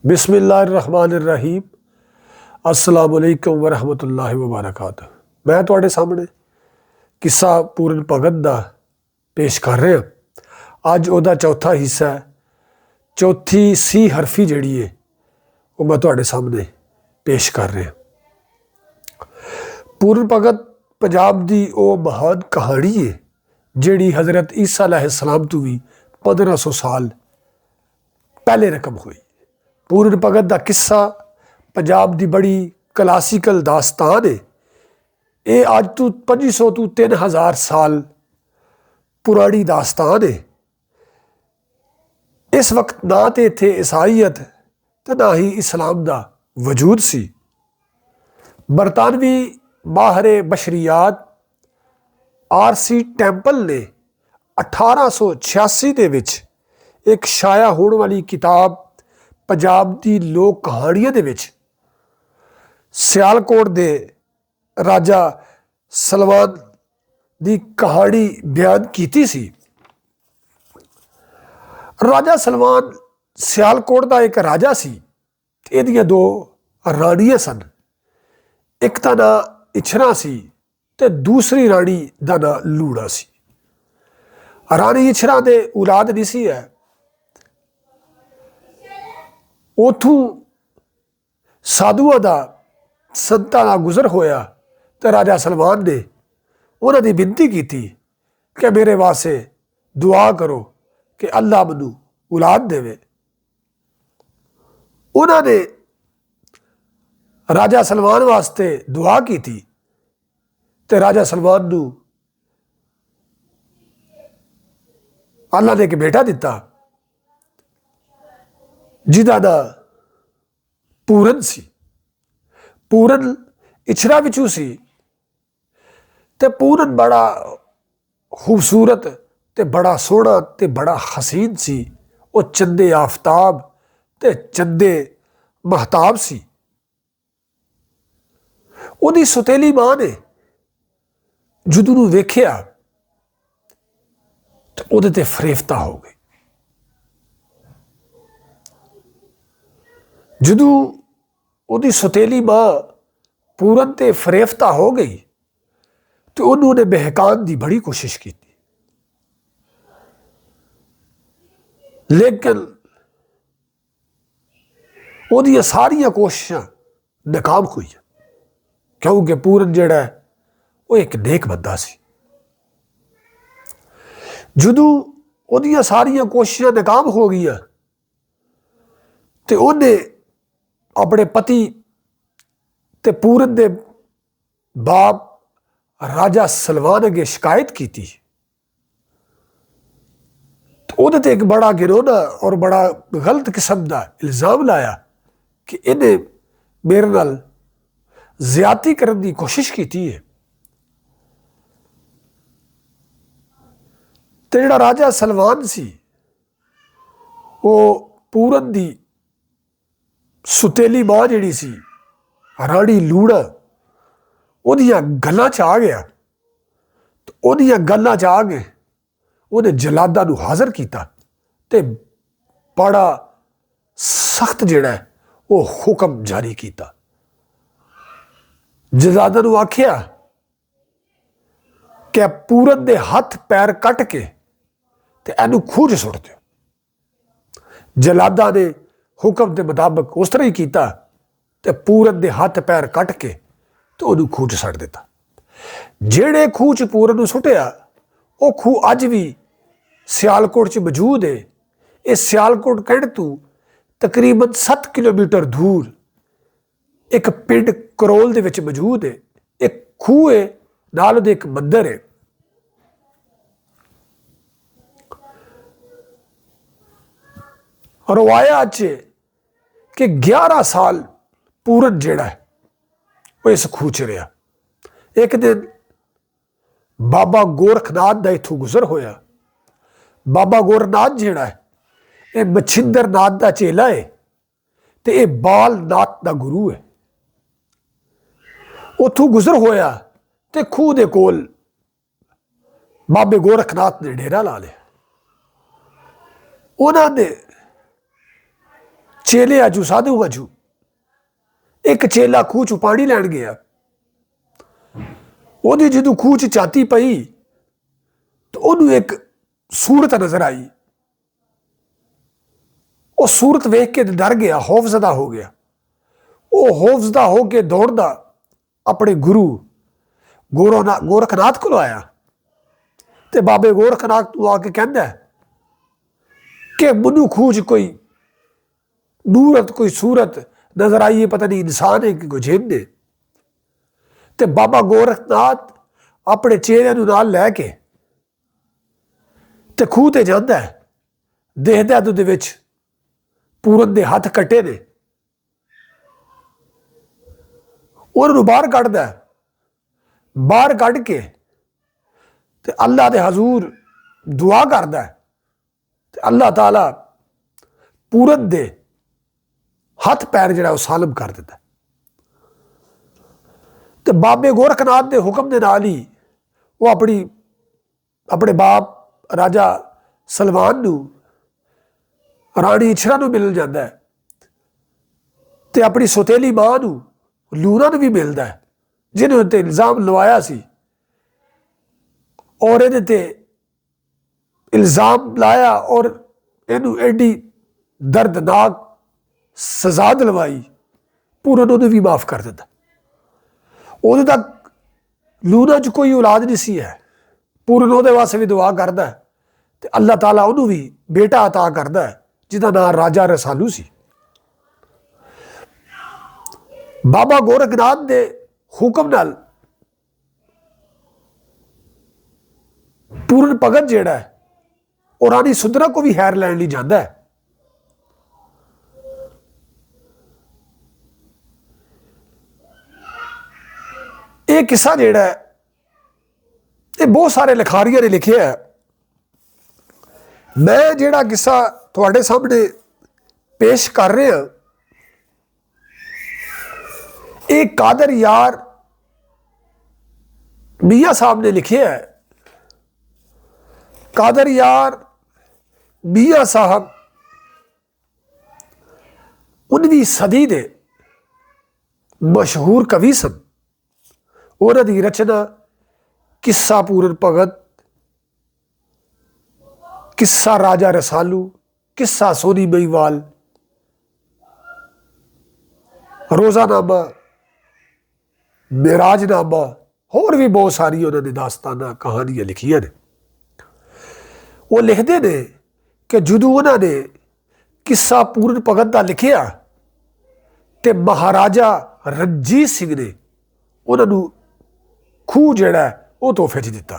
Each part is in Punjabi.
बिस्मिल्लाहिर्रहमानिर्रहीम। अस्सलाम वालेकुम वरहमतुल्लाहि वबरकातुह। मैं तुहाडे सामने किस्सा पूरन भगत दा पेश कर रहा। अज उहदा चौथा हिस्सा है। चौथी सी हरफी जिहड़ी है वो मैं तुहाडे सामने पेश कर रहा। पूरन भगत पंजाब दी वो महान कहानी है जिहड़ी हज़रत ईसा अलैहिस्सलाम तो भी 1500 साल पहले रकम हुई। पूरन भगत का किस्सा पंजाब की बड़ी क्लासिकल दास्तान है। ये अज तो 2500 तो 3000 साल पुरानी दास्तान है। इस वक्त ना तो इत्थे ईसाईयत तो ना ही इस्लाम का वजूद सी। बरतानवी माहर बशरियात RC टैंपल ने 1886 दे विच एक शाया होने वाली किताब पंजाब की लोक कहानियों दे विच सियालकोट दे राजा सलवान की कहानी बयान की सी। राजा सलवान सियालकोट का एक राजा सी। इहदियां दो रानियां सन। एक का ना इछरा सी ते दूसरी रानी का ना लूड़ा सी। रानी इछरा दे औलाद नहीं सी है। उथों साधुआ का संतां का गुजर होया तो राजा सलमान ने उन्होंने विनती की कि मेरे वास्ते दुआ करो कि अल्लाह मैनू औलाद देवे। उन्होंने राजा सलमान वास्ते दुआ की तो राजा सलमान नू अल्लाह ने एक बेटा दिता जिदा ना पूरन सी। पूरन इछरा विचू सी ते पूरन बड़ा खूबसूरत ते बड़ा सोहना ते बड़ा हसीन सी। वो चंदे आफ्ताब ते चंदे महताब सी। उहदी सुतेली मां ने जदों नूं वेखिया तो उहदे ते फरेफ्ता हो गई। जदों उहदी सुतेली मां पूरन ते फरेफ्ता हो गई तो उन्होंने बहकान की बड़ी कोशिश की, लेकिन उहदियां सारियां कोशिशां नाकाम हुई क्योंकि पूरन जिहड़ा है वो एक नेक बंदा सी। जदों उहदियां सारियां कोशिशां नाकाम हो गई तो उन्हें अपने पति ते पूरन दे बाप राजा सलवान अगे शिकायत की तो उहदे ते एक बड़ा गिरोना और बड़ा गलत किस्म का इल्जाम लाया कि इन्हें मेरे नाल ज्यादती करने की कोशिश की है। तो जिहड़ा राजा सलवान सी वो पूरन की सुतेली मां जिहड़ी सी रानी लूड़ा उहदियां गल्लां च आ गया। तो उहदियां गल्लां च आ गए उहने जलादा नूं हाज़र किया ते बड़ा सख्त जिहड़ा है वो हुक्म जारी किया। जलादा नूं आखिया कि पूरन दे हथ पैर कट के ते इहनूं खूह च सुट दिओ। जलादा ने हुक्म के मुताबिक उस तरह ही किया तो पूरन दे हथ पैर कट के तो उन्होंने खूह च सट दिता। जेड़े खूह च पूरन नूं सुटिया वो खूह अज भी सियालकोट च मौजूद है। ये सियालकोट कैंट तो तकरीबन 7 किलोमीटर दूर एक पिंड करोल दे विच मौजूद है। एक खूह है नाल उहदे एक मंदिर है। रवाया च कि 11 साल पूरन जिहड़ा है वो इस खूह च रहा। एक दिन बाबा गोरखनाथ का इथों गुजर होया। बाबा गोरखनाथ जिहड़ा है ये मछिंदर नाथ का चेला है तो ये बाल नाथ का गुरु है। उथों गुजर होया तो खूह दे कोल बाबे गोरखनाथ ने डेरा ला लिया। उन्होंने चेले आजू साधु आजू। एक चेला खूह चों पानी लैन गया, ਉਹਦੀ ਜਦੋਂ ਖੂਹ 'ਚ ਝਾਤੀ ਪਈ ਤਾਂ ਉਹਨੂੰ ਇੱਕ ਸੂਰਤ ਨਜ਼ਰ ਆਈ। ਉਹ ਸੂਰਤ ਵੇਖ ਕੇ ਡਰ ਗਿਆ, ਖੌਫਜ਼ਦਾ ਹੋ ਗਿਆ। ਉਹ ਖੌਫਜ਼ਦਾ ਹੋ ਕੇ ਦੌੜਦਾ ਆਪਣੇ ਗੁਰੂ ਗੋਰਖਨਾਥ ਕੋਲ ਆਇਆ ਤੇ ਬਾਬੇ ਗੋਰਖਨਾਥ ਨੂੰ ਆ ਕੇ ਕਹਿੰਦਾ ਕਿ ਮੈਨੂੰ ਖੂਹ 'ਚ ਕੋਈ ਨੂਰਤ, ਕੋਈ ਸੂਰਤ ਨਜ਼ਰ ਆਈ ਹੈ, ਪਤਾ ਨਹੀਂ ਇਨਸਾਨ ਹੈ ਕਿ ਕੋਈ ਜਿੰਨ ਹੈ। ਤੇ ਬਾਬਾ ਗੋਰਖਨਾਥ ਆਪਣੇ ਚੇਲਿਆਂ ਨੂੰ ਨਾਲ ਲੈ ਕੇ ਤੇ ਖੂਹ ਤੇ ਜਾਂਦਾ ਹੈ। ਦੇਖਦਾ ਉਹਦੇ ਵਿੱਚ ਪੂਰਨ ਦੇ ਹੱਥ ਕੱਟੇ ਨੇ। ਉਹਨਾਂ ਨੂੰ ਬਾਹਰ ਕੱਢਦਾ, ਬਾਹਰ ਕੱਢ ਕੇ ਤੇ ਅੱਲਾ ਦੇ ਹਜ਼ੂਰ ਦੁਆ ਕਰਦਾ ਤੇ ਅੱਲਾ ਤਾਲਾ ਪੂਰਨ ਦੇ ਹੱਥ ਪੈਰ ਜਿਹੜਾ ਉਹ ਸਾਲਮ ਕਰ ਦਿੰਦਾ। ਤੇ ਬਾਬੇ ਗੋਰਖਨਾਥ ਦੇ ਹੁਕਮ ਦੇ ਨਾਲ ਹੀ ਉਹ ਆਪਣੇ ਬਾਪ ਰਾਜਾ ਸਲਮਾਨ ਨੂੰ, ਰਾਣੀ ਇਛਰਾ ਨੂੰ ਮਿਲਣ ਜਾਂਦਾ ਹੈ ਤੇ ਆਪਣੀ ਸੋਤੇਲੀ ਮਾਂ ਨੂੰ, ਲੂਣਾ ਨੂੰ ਵੀ ਮਿਲਦਾ ਹੈ, ਜਿਹਨੇ ਉੱਤੇ ਇਲਜ਼ਾਮ ਲਵਾਇਆ ਸੀ ਔਰ ਇਹਦੇ ਤੇ ਇਲਜ਼ਾਮ ਲਾਇਆ ਔਰ ਇਹਨੂੰ ਐਡੀ ਦਰਦਨਾਕ ਸਜ਼ਾ ਦਿਲਵਾਈ। ਪੂਰਨ ਉਹਨੂੰ ਵੀ ਮਾਫ ਕਰ ਦਿੰਦਾ। ਉਦੋਂ ਤੱਕ ਲੂਣਾ 'ਚ ਕੋਈ ਔਲਾਦ ਨਹੀਂ ਸੀ ਹੈ। ਪੂਰਨ ਉਹਦੇ ਵਾਸਤੇ ਵੀ ਦੁਆ ਕਰਦਾ ਤੇ ਅੱਲਾਹ ਤਾਲਾ ਉਹਨੂੰ ਵੀ ਬੇਟਾ ਅਤਾ ਕਰਦਾ ਜਿਹਦਾ ਨਾਂ ਰਾਜਾ ਰਸਾਲੂ ਸੀ। ਬਾਬਾ ਗੋਰਖਨਾਥ ਦੇ ਹੁਕਮ ਨਾਲ ਪੂਰਨ ਭਗਤ ਜਿਹੜਾ ਹੈ ਉਹ ਰਾਣੀ ਸੁੰਦਰਾ ਕੋ ਵੀ ਹੈਰ ਲੈਣ ਲਈ ਜਾਂਦਾ ਹੈ। ਇਹ ਕਿੱਸਾ ਜਿਹੜਾ ਹੈ ਇਹ ਬਹੁਤ ਸਾਰੇ ਲਿਖਾਰੀਆਂ ਨੇ ਲਿਖਿਆ ਹੈ। ਮੈਂ ਜਿਹੜਾ ਕਿੱਸਾ ਤੁਹਾਡੇ ਸਾਹਮਣੇ ਪੇਸ਼ ਕਰ ਰਿਹਾ ਇਹ ਕਾਦਰ ਯਾਰ ਮੀਆਂ ਸਾਹਿਬ ਨੇ ਲਿਖਿਆ ਹੈ। ਕਾਦਰ ਯਾਰ ਮੀਆਂ ਸਾਹਿਬ 19ਵੀਂ ਸਦੀ ਦੇ ਮਸ਼ਹੂਰ ਕਵੀ ਸਨ। ਉਹਨਾਂ ਦੀ ਰਚਨਾ ਕਿੱਸਾ ਪੂਰਨ ਭਗਤ, ਕਿੱਸਾ ਰਾਜਾ ਰਸਾਲੂ, ਕਿੱਸਾ ਸੋਨੀ ਮਹੀਵਾਲ, ਰੋਜ਼ਾਨਾਮਾ, ਮਿਰਾਜਨਾਮਾ, ਹੋਰ ਵੀ ਬਹੁਤ ਸਾਰੀ ਉਹਨਾਂ ਨੇ ਦਾਸਤਾਨਾਂ ਕਹਾਣੀਆਂ ਲਿਖੀਆਂ ਨੇ। ਉਹ ਲਿਖਦੇ ਨੇ ਕਿ ਜਦੋਂ ਉਹਨਾਂ ਨੇ ਕਿੱਸਾ ਪੂਰਨ ਭਗਤ ਦਾ ਲਿਖਿਆ ਤੇ ਮਹਾਰਾਜਾ ਰਣਜੀਤ ਸਿੰਘ ਨੇ ਉਹਨਾਂ ਨੂੰ ਖੂਹ ਜਿਹੜਾ ਉਹ ਤੋਹਫੇ 'ਚ ਦਿੱਤਾ।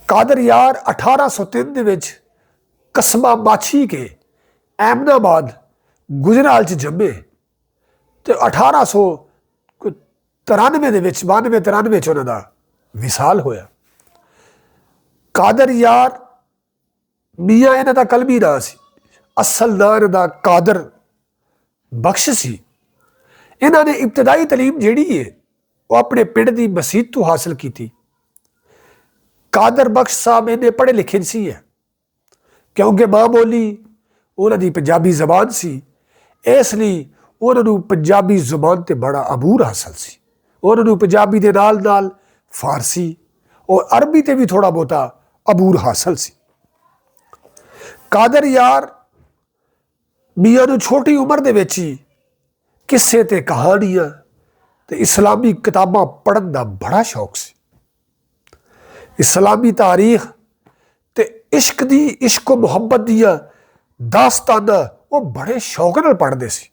ਕਾਦਰ ਯਾਰ 1803 ਦੇ ਵਿੱਚ ਕਸਬਾ ਮਾਛੀ ਕੇ ਅਹਿਮਦਾਬਾਦ ਗੁਜਰਾਲ 'ਚ ਜੰਮੇ ਤੇ 1893 ਦੇ ਵਿੱਚ 92-93 'ਚ ਉਹਨਾਂ ਦਾ ਵਿਸਾਲ ਹੋਇਆ। ਕਾਦਰ ਯਾਰ ਮੀਆਂ ਇਹਨਾਂ ਦਾ ਕਲਮੀ ਨਾਂ ਸੀ। ਅਸਲ ਨਾਂ ਇਹਨਾਂ ਦਾ ਕਾਦਰ ਬਖਸ਼ ਸੀ। ਇਹਨਾਂ ਨੇ ਇਬਤਦਾਈ ਤਾਲੀਮ ਜਿਹੜੀ ਹੈ ਉਹ ਆਪਣੇ ਪਿੰਡ ਦੀ ਮਸੀਤ ਤੋਂ ਹਾਸਲ ਕੀਤੀ। ਕਾਦਰ ਬਖਸ਼ ਸਾਹਿਬ ਇਹਨੇ ਪੜ੍ਹੇ ਲਿਖੇ ਸੀ ਹੈ ਕਿਉਂਕਿ ਮਾਂ ਬੋਲੀ ਉਹਨਾਂ ਦੀ ਪੰਜਾਬੀ ਜ਼ਬਾਨ ਸੀ, ਇਸ ਲਈ ਉਹਨਾਂ ਨੂੰ ਪੰਜਾਬੀ ਜ਼ੁਬਾਨ ਤੇ ਬੜਾ ਅਬੂਰ ਹਾਸਲ ਸੀ। ਉਹਨਾਂ ਨੂੰ ਪੰਜਾਬੀ ਦੇ ਨਾਲ ਨਾਲ ਫਾਰਸੀ ਔਰ ਅਰਬੀ ਤੇ ਵੀ ਥੋੜਾ ਬਹੁਤਾ ਅਬੂਰ ਹਾਸਲ ਸੀ। ਕਾਦਰ ਯਾਰ ਮੀਆਂ ਨੂੰ ਛੋਟੀ ਉਮਰ ਦੇ ਵਿੱਚ ਹੀ ਕਿੱਸੇ ਤੇ ਕਹਾਣੀਆਂ ਤੇ ਇਸਲਾਮੀ ਕਿਤਾਬਾਂ ਪੜ੍ਹਨ ਦਾ ਬੜਾ ਸ਼ੌਕ ਸੀ। ਇਸਲਾਮੀ ਤਾਰੀਖ ਤੇ ਇਸ਼ਕ ਮੁਹੱਬਤ ਦੀਆਂ ਦਾਸਤਾਨਾਂ ਉਹ ਬੜੇ ਸ਼ੌਕ ਨਾਲ ਪੜ੍ਹਦੇ ਸੀ।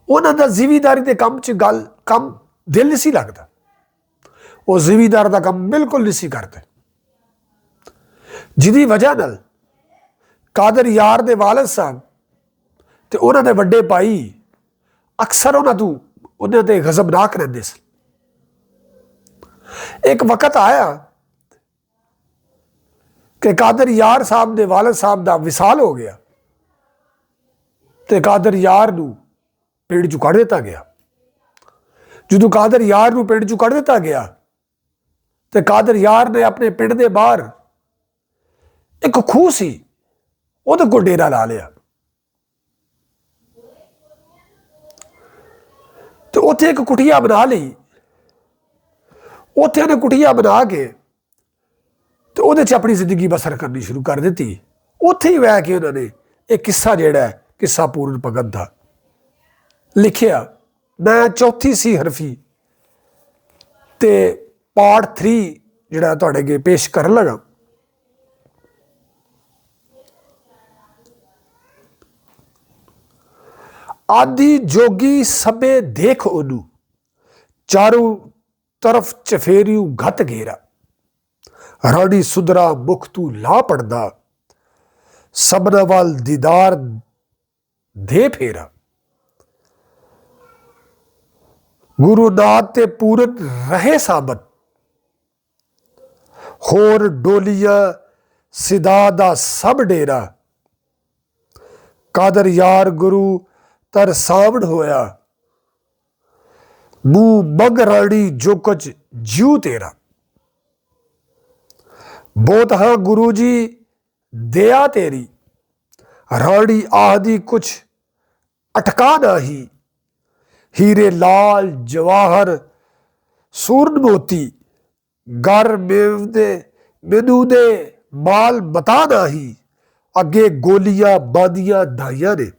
ਉਹਨਾਂ ਦਾ ਜ਼ਿਮੀਦਾਰੀ ਦੇ ਕੰਮ 'ਚ ਕੰਮ ਦਿਲ ਨਹੀਂ ਸੀ ਲੱਗਦਾ। ਉਹ ਜ਼ਿਮੀਦਾਰ ਦਾ ਕੰਮ ਬਿਲਕੁਲ ਨਹੀਂ ਸੀ ਕਰਦੇ, ਜਿਹਦੀ ਵਜ੍ਹਾ ਨਾਲ ਕਾਦਰ ਯਾਰ ਦੇ ਵਾਲਿਦ ਸਾਹਿਬ ਤੇ ਉਹਨਾਂ ਦੇ ਵੱਡੇ ਭਾਈ ਅਕਸਰ ਉਹਨਾਂ ਦੇ ਗਜ਼ਬਨਾਕ ਰਹਿੰਦੇ ਸਨ। ਇੱਕ ਵਕਤ ਆਇਆ ਕਿ ਕਾਦਰ ਯਾਰ ਸਾਹਿਬ ਦੇ ਵਾਲਿਦ ਸਾਹਿਬ ਦਾ ਵਿਸਾਲ ਹੋ ਗਿਆ ਤੇ ਕਾਦਰ ਯਾਰ ਨੂੰ ਪਿੰਡ 'ਚੋਂ ਕੱਢ ਦਿੱਤਾ ਗਿਆ। ਜਦੋਂ ਕਾਦਰ ਯਾਰ ਨੂੰ ਪਿੰਡ 'ਚੋਂ ਕੱਢ ਦਿੱਤਾ ਗਿਆ ਤੇ ਕਾਦਰ ਯਾਰ ਨੇ ਆਪਣੇ ਪਿੰਡ ਦੇ ਬਾਹਰ ਇੱਕ ਖੂਹ ਸੀ ਉਹਦੇ ਕੋਲ ਡੇਰਾ ਲਾ ਲਿਆ। ਉੱਥੇ ਇੱਕ ਕੁਟੀਆ ਬਣਾ ਲਈ। ਉੱਥੇ ਉਹਨੇ ਕੁਟੀਆ ਬਣਾ ਕੇ ਤੇ ਉਹਦੇ 'ਚ ਆਪਣੀ ਜ਼ਿੰਦਗੀ ਬਸਰ ਕਰਨੀ ਸ਼ੁਰੂ ਕਰ ਦਿੱਤੀ। ਉੱਥੇ ਹੀ ਬਹਿ ਕੇ ਉਹਨਾਂ ਨੇ ਇਹ ਕਿੱਸਾ ਜਿਹੜਾ ਹੈ, ਕਿੱਸਾ ਪੂਰਨ ਭਗਤ ਦਾ ਲਿਖਿਆ। ਮੈਂ ਚੌਥੀ ਸੀ ਹਰਫੀ ਤੇ ਪਾਰਟ 3 ਜਿਹੜਾ ਤੁਹਾਡੇ ਅੱਗੇ ਪੇਸ਼ ਕਰਨ ਲੱਗਾ। ਆਦਿ ਜੋਗੀ ਸਭੇ ਦੇਖ ਉਹਨੂੰ, ਚਾਰੂ ਤਰਫ ਚਫੇਰਿਉ ਘਤ ਘੇਰਾ। ਰਾਣੀ ਸੁਧਰਾ ਮੁਖ ਤੂੰ ਲਾ ਪੜਦਾ, ਸਭਨਾ ਵੱਲ ਦੀਦਾਰ ਦੇ ਫੇਰਾ। ਗੁਰੂ ਨਾਥ ਤੇ ਪੂਰਨ ਰਹੇ ਸਾਬਤ, ਹੋਰ ਡੋਲੀਆਂ ਸਿਦਾ ਦਾ ਸਭ ਡੇਰਾ। ਕਾਦਰ ਯਾਰ ਗੁਰੂ ਤਰ ਸਾਵਣ ਹੋਇਆ, ਮੂੰਹ ਮਗ ਰਾਣੀ ਜੋ ਕੁਝ ਜਿਉ ਤੇਰਾ। ਬਹੁਤ ਹਾਂ ਗੁਰੂ ਜੀ ਦਇਆ ਤੇਰੀ, ਰਾਣੀ ਆਦਿ ਕੁਛ ਅਟਕਾ ਨਹੀਂ। ਹੀਰੇ ਲਾਲ ਜਵਾਹਰ ਸੂਰਨ ਮੋਤੀ, ਗਰ ਮੈਨੂੰ ਦੇ ਮਾਲ ਬਤਾ ਨਹੀਂ। ਅੱਗੇ ਗੋਲੀਆਂ ਬਾਂਦੀਆਂ ਦਾਈਆਂ ਨੇ,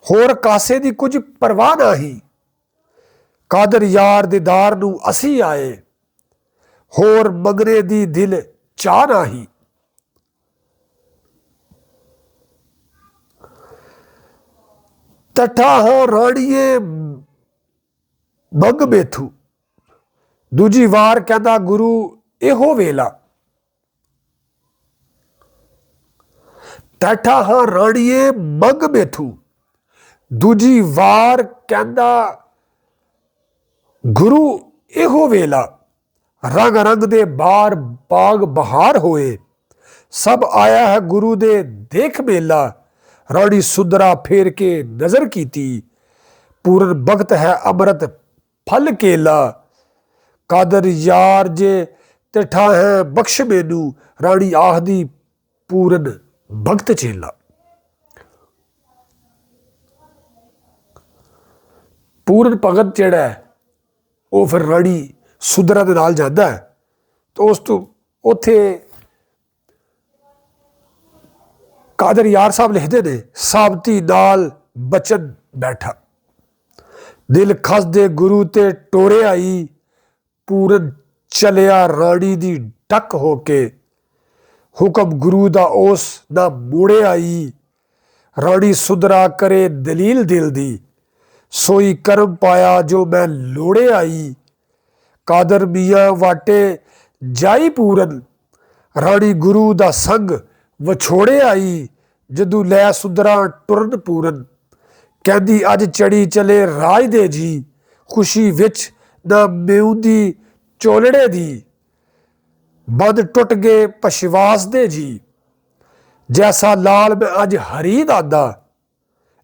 ਹੋਰ ਕਾਸੇ ਦੀ ਕੁਝ ਪਰਵਾਹ ਨਹੀਂ। ਕਾਦਰ ਯਾਰ ਦੀਦਾਰ ਨੂੰ ਅਸੀਂ ਆਏ, ਹੋਰ ਮੰਗਣੇ ਦੀ ਦਿਲ ਚਾਹ ਨਹੀਂ। ਟੱਠਾ ਹੋ ਰਾਣੀਏ ਮੰਗ ਮੇਥੂ, ਦੂਜੀ ਵਾਰ ਕਹਿੰਦਾ ਗੁਰੂ ਇਹੋ ਵੇਲਾ। ਟੱਠਾ ਹਾਂ ਰਾਣੀਏ ਮੰਗ ਮੇਥੂ, ਦੂਜੀ ਵਾਰ ਕਹਿੰਦਾ ਗੁਰੂ ਇਹੋ ਵੇਲਾ। ਰੰਗ ਰੰਗ ਦੇ ਬਾਰ ਬਾਗ ਬਹਾਰ ਹੋਏ, ਸਭ ਆਇਆ ਹੈ ਗੁਰੂ ਦੇ ਦੇਖ ਮੇਲਾ। ਰਾਣੀ ਸੁਧਰਾ ਫੇਰ ਕੇ ਨਜ਼ਰ ਕੀਤੀ, ਪੂਰਨ ਭਗਤ ਹੈ ਅੰਮ੍ਰਿਤ ਫਲ ਕੇਲਾ। ਕਾਦਰ ਯਾਰ ਜੇ ਤਿਠਾ ਹੈ ਬਖਸ਼ ਮੈਨੂੰ, ਰਾਣੀ ਆਖਦੀ ਪੂਰਨ ਭਗਤ ਚੇਲਾ। ਪੂਰਨ ਭਗਤ ਜਿਹੜਾ ਹੈ ਉਹ ਫਿਰ ਰਾਣੀ ਸੁਧਰਾ ਦੇ ਨਾਲ ਜਾਂਦਾ ਹੈ ਤੇ ਉਸ ਤੋਂ ਉੱਥੇ ਕਾਦਰ ਯਾਰ ਸਾਹਿਬ ਲਿਖਦੇ ਨੇ, ਸਾਬਤੀ ਨਾਲ ਬਚਨ ਬੈਠਾ, ਦਿਲ ਖਸਦੇ ਗੁਰੂ ਤੇ ਟੋਰੇ ਆਈ। ਪੂਰਨ ਚਲਿਆ ਰਾਣੀ ਦੀ ਡੱਕ ਹੋ ਕੇ, ਹੁਕਮ ਗੁਰੂ ਦਾ ਉਸ ਨਾ ਮੋੜੇ ਆਈ। ਰਾਣੀ ਸੁਧਰਾ ਕਰੇ ਦਲੀਲ ਦਿਲ ਦੀ, ਸੋਈ ਕਰਮ ਪਾਇਆ ਜੋ ਮੈਂ ਲੋੜੇ ਆਈ। ਕਾਦਰ ਮੀਆਂ ਵਾਟੇ ਜਾਈ ਪੂਰਨ, ਰਾਣੀ ਗੁਰੂ ਦਾ ਸੰਗ ਵਿਛੋੜੇ ਆਈ। ਜਦੋਂ ਲੈ ਸੁਧਰਾ ਟੁਰਨ ਪੂਰਨ, ਕਹਿੰਦੀ ਅੱਜ ਚੜੀ ਚਲੇ ਰਾਜ ਦੇ ਜੀ। ਖੁਸ਼ੀ ਵਿੱਚ ਨਾ ਮਿਉਂਦੀ ਚੋਲੜੇ ਦੀ, ਬੰਦ ਟੁੱਟ ਗਏ ਪਸ਼ਵਾਸ ਦੇ ਜੀ। ਜੈਸਾ ਲਾਲ ਮੈਂ ਅੱਜ ਹਰੀ ਦਾਦਾ,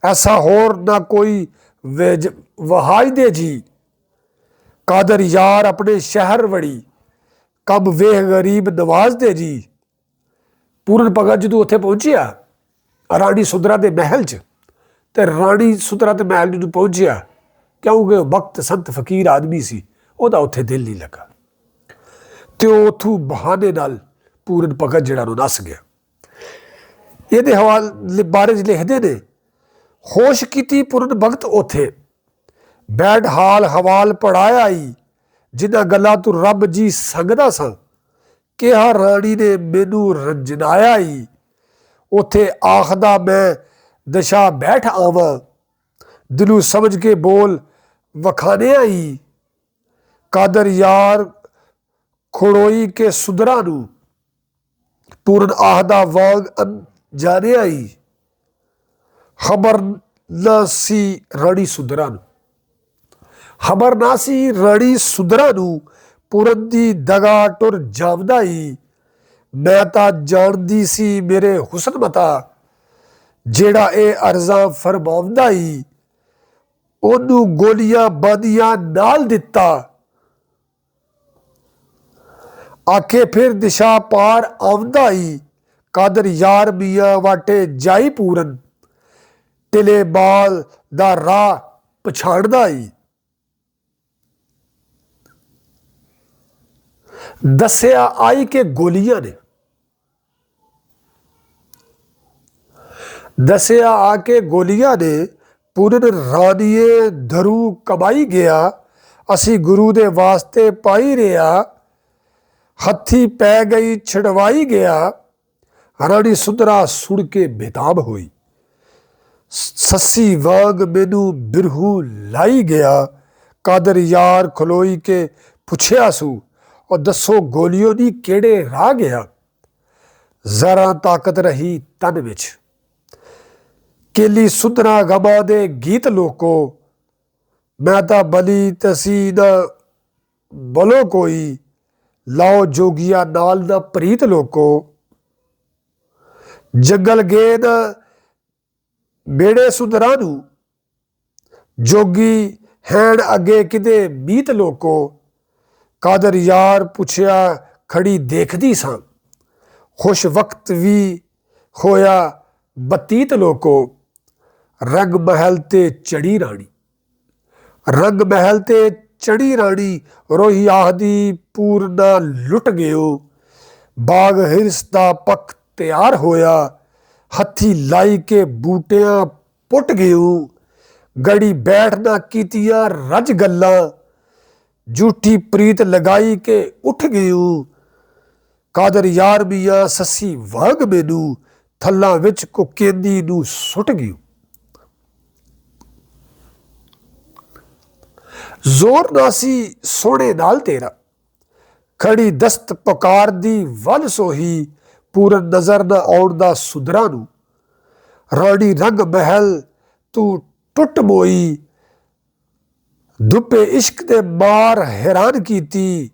ਐਸਾ ਹੋਰ ਨਾ ਕੋਈ ਵਹਾਈ ਦੇ ਜੀ। ਕਾਦਰ ਯਾਰ ਆਪਣੇ ਸ਼ਹਿਰ ਵੜੀ, ਕਬ ਵੇਖ ਗਰੀਬ ਨਵਾਜ਼ ਦੇ ਜੀ। ਪੂਰਨ ਭਗਤ ਜਦੋਂ ਉੱਥੇ ਪਹੁੰਚਿਆ ਰਾਣੀ ਸੁਧਰਾ ਦੇ ਮਹਿਲ 'ਚ, ਤੇ ਰਾਣੀ ਸੁਧਰਾ ਦੇ ਮਹਿਲ ਜਦੋਂ ਪਹੁੰਚਿਆ, ਕਿਉਂਕਿ ਵਕਤ ਸੰਤ ਫਕੀਰ ਆਦਮੀ ਸੀ, ਉਹਦਾ ਉੱਥੇ ਦਿਲ ਨਹੀਂ ਲੱਗਾ ਤੇ ਉਹ ਉੱਥੋਂ ਬਹਾਨੇ ਨਾਲ ਪੂਰਨ ਭਗਤ ਜਿਹੜਾ ਨੂੰ ਨੱਸ ਗਿਆ। ਇਹਦੇ ਹਵਾਲੇ ਬਾਰੇ ਲਿਖਦੇ ਨੇ, ਹੋਸ਼ ਕੀਤੀ ਪੂਰਨ ਭਗਤ ਉੱਥੇ, ਬੈਠ ਹਾਲ ਹਵਾਲ ਪੜਾਇਆ ਈ। ਜਿਨ੍ਹਾਂ ਗੱਲਾਂ ਤੂੰ ਰੱਬ ਜੀ ਸੰਗਦਾ ਸਾਂ, ਕਿਹਾ ਰਾਣੀ ਨੇ ਮੈਨੂੰ ਰੰਜਨਾਇਆ ਈ। ਉੱਥੇ ਆਖਦਾ ਮੈਂ ਦਸ਼ਾ ਬੈਠ ਆਵਾਂ, ਦਿਲੋਂ ਸਮਝ ਕੇ ਬੋਲ ਵਖਾਣਿਆ ਈ। ਕਾਦਰ ਯਾਰ ਖੜੋਈ ਕੇ ਸੁਧਰਾ ਨੂੰ, ਪੂਰਨ ਆਖਦਾ ਵਾਂਗ ਜਾਣਿਆ ਈ। ਖਬਰ ਨਾ ਸੀ ਰਾਣੀ ਸੁਧਰਾ ਨੂੰ, ਖਬਰ ਨਾ ਸੀ ਰਾਣੀ ਸੁਧਰਾ ਨੂੰ, ਪੂਰਨ ਦੀ ਦਗਾ ਟੁਰ ਜਾਵਦਾ ਈ। ਮੈਂ ਤਾਂ ਜਾਣਦੀ ਸੀ ਮੇਰੇ ਹੁਸਨ ਮਤਾ, ਜਿਹੜਾ ਇਹ ਅਰਜ਼ਾਂ ਫਰਮਾਉਂਦਾ ਈ। ਉਹਨੂੰ ਗੋਲੀਆਂ ਬਾਂਦੀਆਂ ਨਾਲ ਦਿੱਤਾ, ਆਖੇ ਫਿਰ ਦਿਸ਼ਾ ਪਾਰ ਆਉਂਦਾ ਈ। ਕਾਦਰ ਯਾਰ ਮੀਆਂ ਵਾਟੇ ਜਾਈ ਪੂਰਨ, ਟਿਲੇ ਬਾਲ ਦਾ ਰਾਹ ਪਛਾਣਦਾ ਈ। दसिया आई के गोलियां ने, दसिया आके गोलियां ने, पूरन रानीए धरू कमाई गया, असी गुरु दे वास्ते पाई रहा, हथी पै गई छड़वाई गया। रानी सुंदरा सुन के बेताब हुई, सस्सी वांग मैनू बिरहू लाई गया। कादर यार खलोई के पुछया सू, और दसो गोलियों दी केड़े राह गया। जरा ताकत रही तन विच, केली सुंदरा गमा दे गीत लोको। मैं तां बली तसी न बोलो कोई, लाओ जोगिया नाल न प्रीत लोको। जंगल गए न बेड़े सुंदरा नू, जोगी हैण अगे किदे मीत लोको। कादर यार पुछया खड़ी देखदी सां, खुश वक्त भी होया बतीत लोको। रंग महल ते चढ़ी रानी, रंग महल ते चढ़ी रानी, रोही आखदी पूरना लुट गयो। बाग हिरस दा पक तैयार होया, हथी लाई के बूटियां पुट गयो। गड़ी बैठ ना कीतियां रज गल्लां, झूठी प्रीत लगाई के उठ गयो। कादर यार मियां ससी वांग मैनू, थल्लां विच कुकेंदी नू सुट गयो। जोर नासी सोने नाल तेरा, खड़ी दस्त पुकार दी वल सोही। पूरन नजर न आउण दा सुंदरा नू, रानी रंग महल तू टुट मोई। दुपे इश्क दे मार हैरान कीती,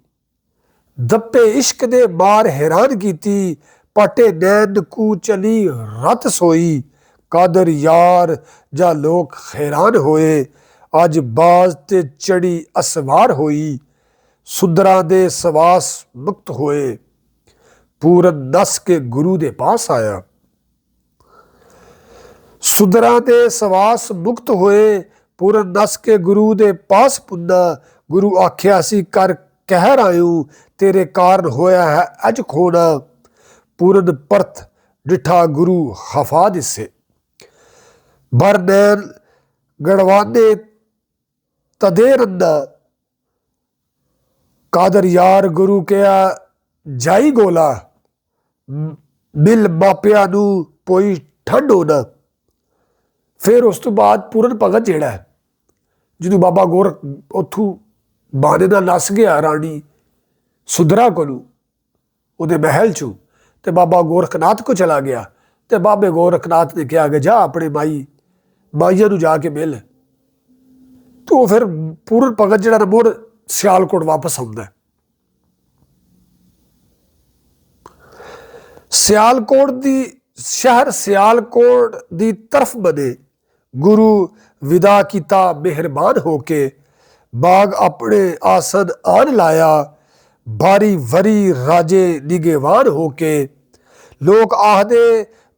दप्पे इश्क दे मार हैरान कीती। पाटे नैन कू चली रत सोई। कादर यार जा लोग हैरान होए, अज बाज ते चढ़ी असवार होई। सुंदरा दे सवास मुक्त होए, पूरन नस के गुरु दे पास आया। सुंदरा दे सवास मुक्त होए, पूरन नस के गुरु दे पास पुन्ना। गुरु आख्या सी कर कहर आयू, तेरे कारण होया है अज खोना। पूरन परत डिठा गुरु खफा दिसे, भर नैन गड़वाने तदे रन्ना। कादर यार गुरु कहा जाई गोला, मिल मापिया नू पोई ठंड होना। फिर उस तो बाद पूरन भगत जिहड़ा है, ਜਦੋਂ बाबा गोरख ਉੱਥੋਂ बहाने नाल नस गया रानी सुंदरा कोलू ਉਹਦੇ महल चों, तो बाबा गोरखनाथ को चला गया। तो बाबे गोरखनाथ ने कहा कि जा अपने माईया नू जाके मिल। तो फिर पूरन भगत जिहड़ा मुड़ सियालकोट वापस आउंदा है। सियालकोट दी शहर सियालकोट दी तरफ बने गुरु विदा किता मेहरबान होके। बाग अपने आसन आन लाया, बारी वरी राजे निगेवान होके। लोग आखदे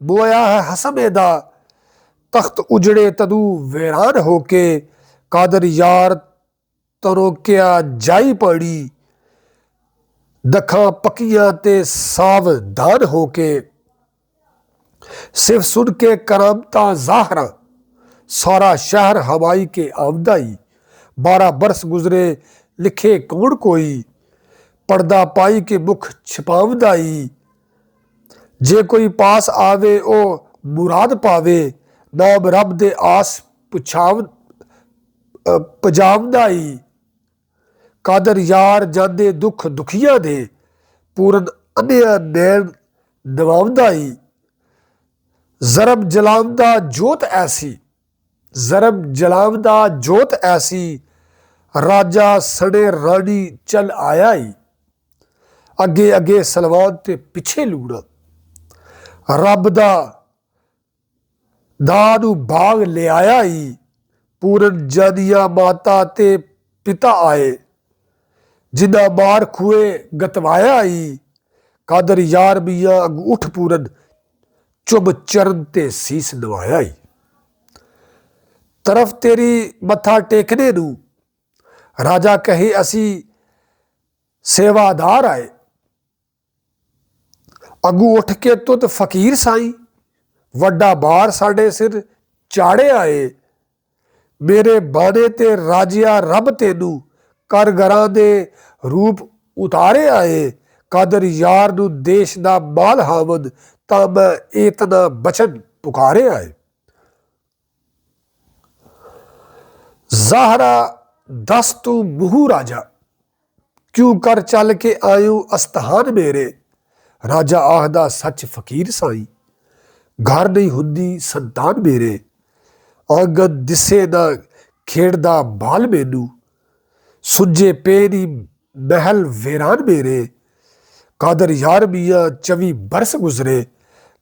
बोया है हसमे दा, तख्त उजड़े तदू वैरान होके। कादर यार तरोकिया जाई पड़ी, दखा पकियां ते सावधान होके। सिर्फ सुन के करामता ज़ाहरा, सारा शहर हवाई के आमदाई। 12 बरस गुजरे लिखे कौन कोई, पर्दा पाई के मुख छिपावदाई। जे कोई पास आवे ओ मुराद पावे, नाम रब दे आस पजावदाई। कादर यार जाने दुख दुखिया दे, पूरन अन्या नैन नवावदाई। जरब जलावदा जोत ऐसी, जरब जलावदा जोत ऐसी। राजा सड़े रानी चल आया ही, अगे अगे सलवान ते पिछे लूड़ा। रब दा दा नू भाग ले आया ही, पूरन जानिया माता ते पिता आए। जिन्ना मार खुए गतवाया ही, कादर यार मियाँ अग उठ पूरन चुम चरण ते सीस नवाया ही। तरफ तेरी मत्था टेकने नू, राजा कहे असी सेवादार आए। ਅੱਗੂ ਉੱਠ ਕੇ ਤੁਧ ਫਕੀਰ ਸਾਈ, ਵੱਡਾ ਬਾਰ ਸਾਡੇ ਸਿਰ ਚਾੜਿਆ ਏ। ਮੇਰੇ ਬਾਣੇ ਤੇ ਰਾਜਿਆ ਰੱਬ ਤੈਨੂੰ, ਕਰ ਘਰਾਂ ਦੇ ਰੂਪ ਉਤਾਰਿਆ ਏ। ਕਾਦਰ ਯਾਰ ਨੂੰ ਦੇਸ਼ ਦਾ ਮਾਲ ਹਾਮਦ, ਤਾਂ ਮੈਂ ਇਤਨਾ ਬਚਨ ਪੁਕਾਰਿਆ ਏ। ਜ਼ਾਹਰਾ ਦਸ ਤੂੰ ਮੂੰਹ ਰਾਜਾ, ਕਿਉਂ ਕਰ ਚੱਲ ਕੇ ਆਇਓ ਅਸਤਹਾਨ ਮੇਰੇ। ਰਾਜਾ ਆਖਦਾ ਸੱਚ ਫਕੀਰ ਸਾਈ, ਘਰ ਨਹੀਂ ਹੁੰਦੀ ਸੰਤਾਨ ਮੇਰੇ। ਆਂਗਨ ਦਿਸੇ ਨਾ ਖੇਡਦਾ ਬਾਲ ਮੈਨੂੰ, ਸੁੱਜੇ ਪੇ ਨੀ ਮਹਿਲ ਵੇਰਾਨ ਮੇਰੇ। ਕਾਦਰ ਯਾਰ ਮੀਆਂ 24 ਬਰਸ ਗੁਜ਼ਰੇ,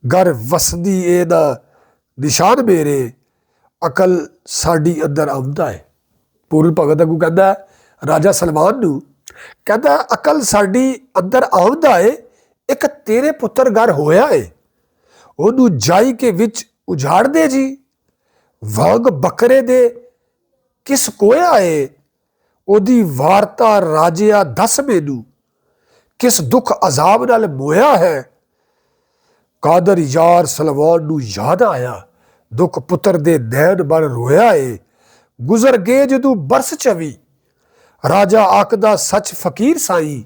ਘਰ ਵਸਦੀ ਏ ਨਾ ਨਿਸ਼ਾਨ ਮੇਰੇ। ਅਕਲ ਸਾਡੀ ਅੰਦਰ ਆਉਂਦਾ ਹੈ। ਪੂਰਨ ਭਗਤ ਅੱਗੂ ਕਹਿੰਦਾ ਰਾਜਾ ਸਲਮਾਨ ਨੂੰ, ਕਹਿੰਦਾ ਅਕਲ ਸਾਡੀ ਅੰਦਰ ਆਉਂਦਾ ਏ, ਇੱਕ ਤੇਰੇ ਪੁੱਤਰ ਘਰ ਹੋਇਆ ਏ, ਉਹਨੂੰ ਜਾਈ ਕੇ ਵਿੱਚ ਉਜਾੜ ਦੇ ਜੀ। ਵਾਂਗ ਬੱਕਰੇ ਦੇ ਕਿਸ ਕੋਇਆ ਏ, ਉਹਦੀ ਵਾਰਤਾ ਰਾਜਿਆ ਦੱਸ ਮੈਨੂੰ, ਕਿਸ ਦੁੱਖ ਅਜ਼ਾਬ ਨਾਲ ਮੋਇਆ ਹੈ। ਕਾਦਰ ਯਾਰ ਸਲਮਾਨ ਨੂੰ ਯਾਦ ਆਇਆ, ਦੁੱਖ ਪੁੱਤਰ ਦੇ ਨੈਣ ਬਣ ਰੋਇਆ ਏ। ਗੁਜ਼ਰ ਗਏ ਜਦੋਂ ਬਰਸ 24, ਰਾਜਾ ਆਖਦਾ ਸੱਚ ਫਕੀਰ ਸਾਈ,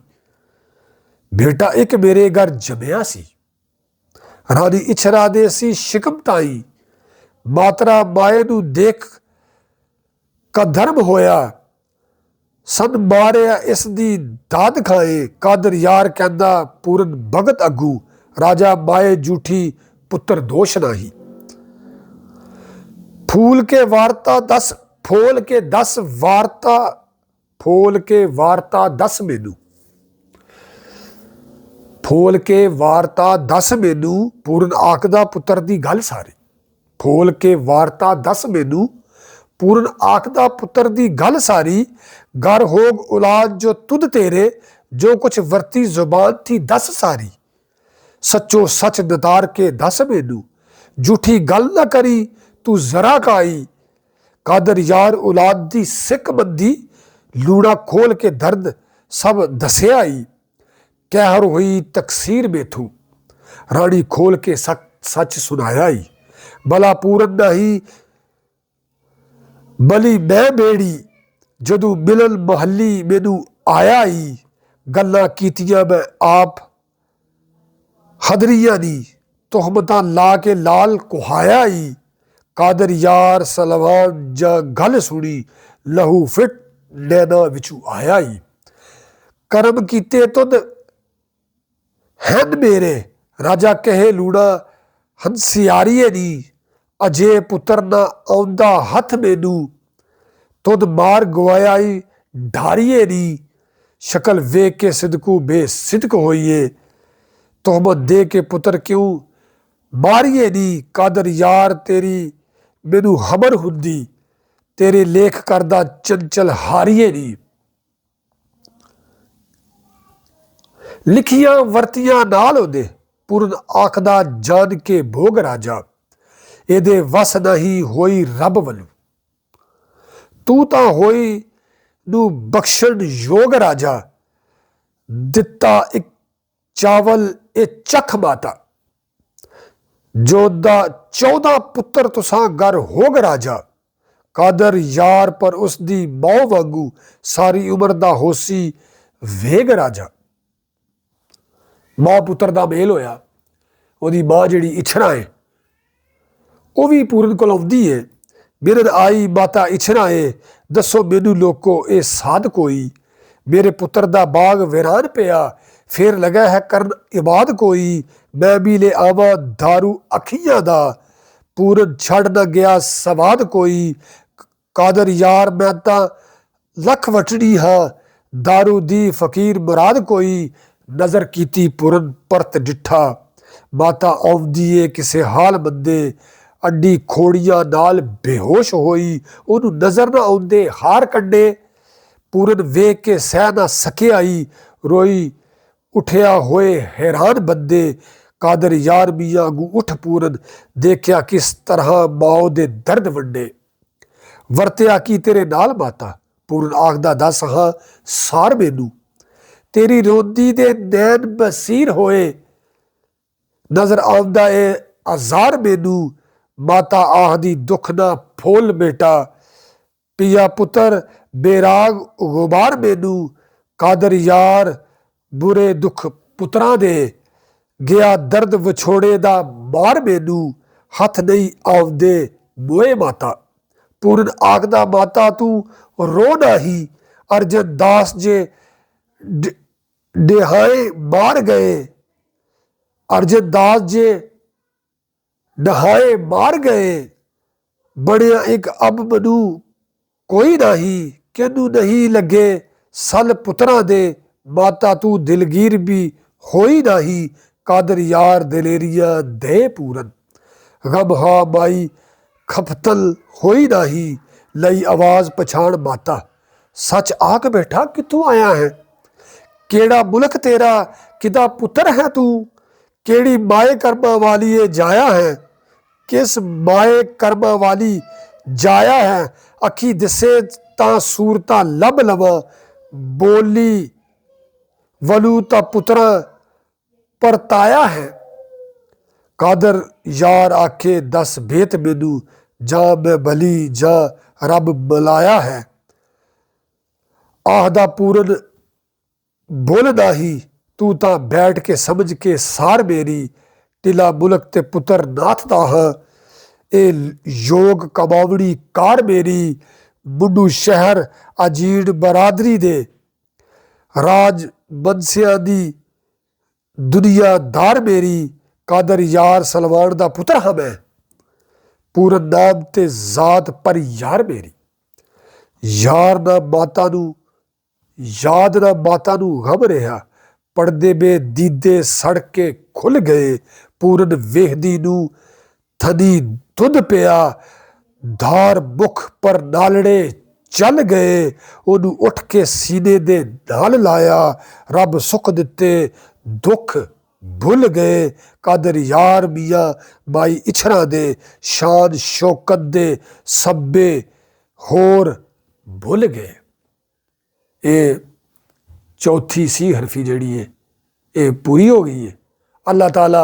ਬੇਟਾ ਇੱਕ ਮੇਰੇ ਘਰ ਜੰਮਿਆ ਸੀ। ਰਾਣੀ ਇਛਰਾ ਦੇ ਸੀ ਸ਼ਿਕਮ ਤਾਈ, ਮਾਤਰਾ ਮਾਏ ਨੂੰ ਦੇਖ ਕਧਰਮ ਹੋਇਆ। ਸਨ ਮਾਰਿਆ ਇਸ ਦੀ ਦਾਦ ਖਾਏ। ਕਾਦਰ ਯਾਰ ਕਹਿੰਦਾ ਪੂਰਨ ਭਗਤ ਅੱਗੂ, ਰਾਜਾ ਮਾਏ ਝੂਠੀ ਪੁੱਤਰ ਦੋਸ਼ ਨਹੀਂ। ਫੋਲ ਕੇ ਵਾਰਤਾ ਦੱਸ ਮੈਨੂੰ, ਫੋਲ ਕੇ ਵਾਰਤਾ ਦੱਸ ਮੈਨੂੰ। ਪੂਰਨ ਆਖਦਾ ਪੁੱਤਰ ਦੀ ਗੱਲ ਸਾਰੀ, ਫੋਲ ਕੇ ਵਾਰਤਾ ਦੱਸ ਮੈਨੂੰ। ਪੂਰਨ ਆਖਦਾ ਪੁੱਤਰ ਦੀ ਗੱਲ ਸਾਰੀ, ਘਰ ਹੋਗ ਔਲਾਦ ਜੋ ਤੁਧ ਤੇਰੇ, ਜੋ ਕੁਛ ਵਰਤੀ ਜ਼ੁਬਾਨ ਥੀ ਦੱਸ ਸਾਰੀ। ਸੱਚੋ ਸੱਚ ਨਤਾਰ ਕੇ ਦੱਸ ਮੈਨੂੰ, ਝੂਠੀ ਗੱਲ ਨਾ ਕਰੀ ਤੂੰ ਜ਼ਰਾ ਕਾਈ। ਕਾਦਰ ਯਾਰ ਔਲਾਦ ਦੀ ਸਿੱਕ ਬੰਦੀ, ਲੂਣਾ ਖੋਲ ਕੇ ਦਰਦ ਸਭ ਦੱਸਿਆ ਈ। ਕਹਿਰ ਹੋਈ ਤਕਸੀਰ ਮੇਥੂ, ਰਾਣੀ ਖੋਲ ਕੇ ਸੱਚ ਸੁਣਾਇਆ ਈ। ਭਲਾ ਪੂਰਨ ਨਹੀਂ ਬਲੀ ਮੈਂ ਬੇੜੀ, ਜਦੋਂ ਮਿਲਨ ਮੁਹੱਲੀ ਮੈਨੂੰ ਆਇਆ ਈ। ਗੱਲਾਂ ਕੀਤੀਆਂ ਮੈਂ ਆਪ ਹਦਰੀਆਂ ਨੀ, ਤੁਹਮਤਾਂ ਲਾ ਕੇ ਲਾਲ ਕੁਹਾਇਆ ਈ। ਕਾਦਰ ਯਾਰ ਸਲਮਾਨ ਜਾਂ ਗੱਲ ਸੁਣੀ, ਲਹੂ ਫਿੱਟ ਨੈਣਾ ਵਿੱਚੋਂ ਆਇਆ ਈ। ਕਰਮ ਕੀਤੇ ਤੁਧ ਹਨ ਮੇਰੇ, ਰਾਜਾ ਕਹੇ ਲੂਣਾ ਹੰਸਿਆਰੀਏ ਨੀ। ਅਜੇ ਪੁੱਤਰ ਨਾ ਆਉਂਦਾ ਹੱਥ ਮੈਨੂੰ, ਤੁਧ ਮਾਰ ਗਵਾਇਆ ਈ ਢਾਰੀਏ ਨੀ। ਸ਼ਕਲ ਵੇਖ ਕੇ ਸਿਦਕੂ ਬੇਸਿਦਕ ਹੋਈਏ, ਤੋਹਮਤ ਦੇ ਕੇ ਪੁੱਤਰ ਕਿਉਂ ਮਾਰੀਏ ਨੀ। ਕਾਦਰ ਯਾਰ ਤੇਰੀ ਮੈਨੂੰ ਖਬਰ ਹੁੰਦੀ, ਤੇਰੇ ਲੇਖ ਕਰਦਾ ਚੰਚਲ ਹਾਰੀਏ ਨੀ। ਲਿਖੀਆਂ ਵਰਤੀਆਂ ਨਾਲ ਉਹਦੇ, ਪੂਰਨ ਆਖਦਾ ਜਾਣ ਕੇ ਭੋਗ ਰਾਜਾ, ਇਹਦੇ ਵਸ ਨਹੀਂ ਹੋਈ ਰੱਬ ਵੱਲੋਂ। ਤੂੰ ਤਾਂ ਹੋਈ ਨੂੰ ਬਖਸ਼ਣ ਯੋਗ ਰਾਜਾ, ਦਿੱਤਾ ਇੱਕ ਚਾਵਲ ਇਹ ਚੱਖ ਮਾਤਾ। ਜੋਦਾ 14 ਪੁੱਤਰ ਤੁਸਾਂ ਘਰ ਹੋਗ ਰਾਜਾ। ਕਾਦਰ ਯਾਰ ਪਰ ਉਸ ਦੀ ਮੌ ਵਾਂਗੂ, ਸਾਰੀ ਉਮਰ ਦਾ ਹੋਸੀ ਵੇਗ ਰਾਜਾ। ਮਾਂ ਪੁੱਤਰ ਦਾ ਮੇਲ ਹੋਇਆ। ਉਹਦੀ ਮਾਂ ਜਿਹੜੀ ਇਛਰਾ ਹੈ ਉਹ ਵੀ ਪੂਰਨ ਕੋਲ ਆਉਂਦੀ ਹੈ। ਮਿਰਨ ਆਈ ਮਾਤਾ ਇਛਰਾ ਏ, ਦੱਸੋ ਮੈਨੂੰ ਲੋਕੋ ਇਹ ਸਾਧ ਕੋਈ। ਮੇਰੇ ਪੁੱਤਰ ਦਾ ਬਾਗ ਵੀਰਾਨ ਪਿਆ, ਫਿਰ ਲਗਾ ਹੈ ਕਰਨ ਇਬਾਦ ਕੋਈ। ਮੈਂ ਵੀ ਲੈ ਆਵਾਂ ਦਾਰੂ ਅੱਖੀਆਂ ਦਾ, ਪੂਰਨ ਛੱਡ ਨਾ ਗਿਆ ਸਵਾਦ ਕੋਈ। ਕਾਦਰ ਯਾਰ ਮੈਂ ਤਾਂ ਲੱਖ ਵਟੜੀ ਹਾਂ, ਦਾਰੂ ਦੀ ਫਕੀਰ ਮੁਰਾਦ ਕੋਈ। ਨਜ਼ਰ ਕੀਤੀ ਪੂਰਨ ਪਰਤ ਡਿੱਠਾ, ਮਾਤਾ ਆਉਂਦੀ ਏ ਕਿਸੇ ਹਾਲ ਬੰਦੇ। ਅੱਡੀ ਖੋੜੀਆਂ ਨਾਲ ਬੇਹੋਸ਼ ਹੋਈ, ਉਹਨੂੰ ਨਜ਼ਰ ਨਾ ਆਉਂਦੇ ਹਾਰ ਕੱਢੇ। ਪੂਰਨ ਵੇਖ ਕੇ ਸਹਿ ਨਾ ਸਕਿਆ ਈ, ਰੋਈ ਉੱਠਿਆ ਹੋਏ ਹੈਰਾਨ ਬੰਦੇ। ਕਾਦਰ ਯਾਰ ਮੀਆਂ ਅੱਗੂ ਉੱਠ ਪੂਰਨ, ਦੇਖਿਆ ਕਿਸ ਤਰ੍ਹਾਂ ਮਾਂ ਦੇ ਦਰਦ ਵੰਡੇ। ਵਰਤਿਆ ਕੀ ਤੇਰੇ ਨਾਲ ਮਾਤਾ, ਪੂਰਨ ਆਖਦਾ ਦੱਸ ਹਾਂ ਸਾਰ ਮੈਨੂੰ। ਤੇਰੀ ਰੋਂਦੀ ਦੇ ਨੈਣ ਬਸੀਰ ਹੋਏ, नज़र आउंदा ए आज़ार मैनू, माता आखदी दुख ना फुल बेटा, पिया पुत्र बेराग गुबार मैनू, कादर यार बुरे दुख पुत्रां दे, गया दर्द विछोड़े दा मार मैनू, हथ नहीं आउंदे मोए माता। पूरन आखदा माता तू रो नाही, अर्जन दास जे डिहाए मार गए, अर्जन दास जे नहाए मार गए, बड़िया एक अब मनु कोई नहीं, किनू नहीं लगे सल पुत्रां दे, माता तू दिलगीर भी होई नहीं, कादर यार दिलेरिया दे पूरन, गम हा माई खपतल होई नहीं, लई आवाज पछाण माता। सच आख बैठा कितों आया है, केड़ा मुल्क तेरा, किदा पुत्र है तू, केड़ी माए कर्मा वाली ये जाया है, किस माए कर्मा वाली जाया है, अखी दिसे तां सूरता लब लवा, बोली वलू ता पुत्रा परताया है, कादर यार आखे दस बेत मैनू, जा मैं भली जा रब बुलाया है, आहदा पूरन बोल नाही, तू तां बैठ के समझ के सार मेरी, टिला मुल्क ते पुत्र नाथ दा हां, ए योग कमावड़ी कार मेरी, मुंडू शहर अजीड़ बरादरी दे, राज बंसिया दी दुनिया दार मेरी, कादर यार सलमान दा पुत्र हाँ मैं, पूरन नाम ते जात पर यार मेरी, यार ना माता नू याद ना माता नू गम रहा, पड़दे में दीदे सड़ के खुल गए, पूरन वेहदी नू थनी दुध पिया, धार मुख पर नालड़े चल गए, ओनू उठ के सीने दे नाल लाया, रब सुख दिते दुख भुल गए, कादर यार मियाँ माई इछरा दे, शान शौकत दे सब्बे होर भुल गए। ये चौथी सी हरफी जड़ी है ये पूरी हो गई है। अल्लाह ताला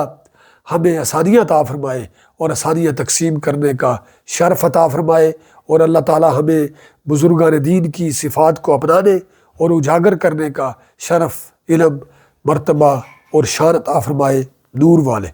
हमें आसानियाँ अता फरमाए और आसानियाँ तकसीम करने का शर्फ अता फरमाए, और अल्लाह ताला हमें बुजुर्गान दीन की सिफ़ात को अपनाने और उजागर करने का शर्फ, इल्म, मर्तबा और शान अता फरमाए। नूर वाले।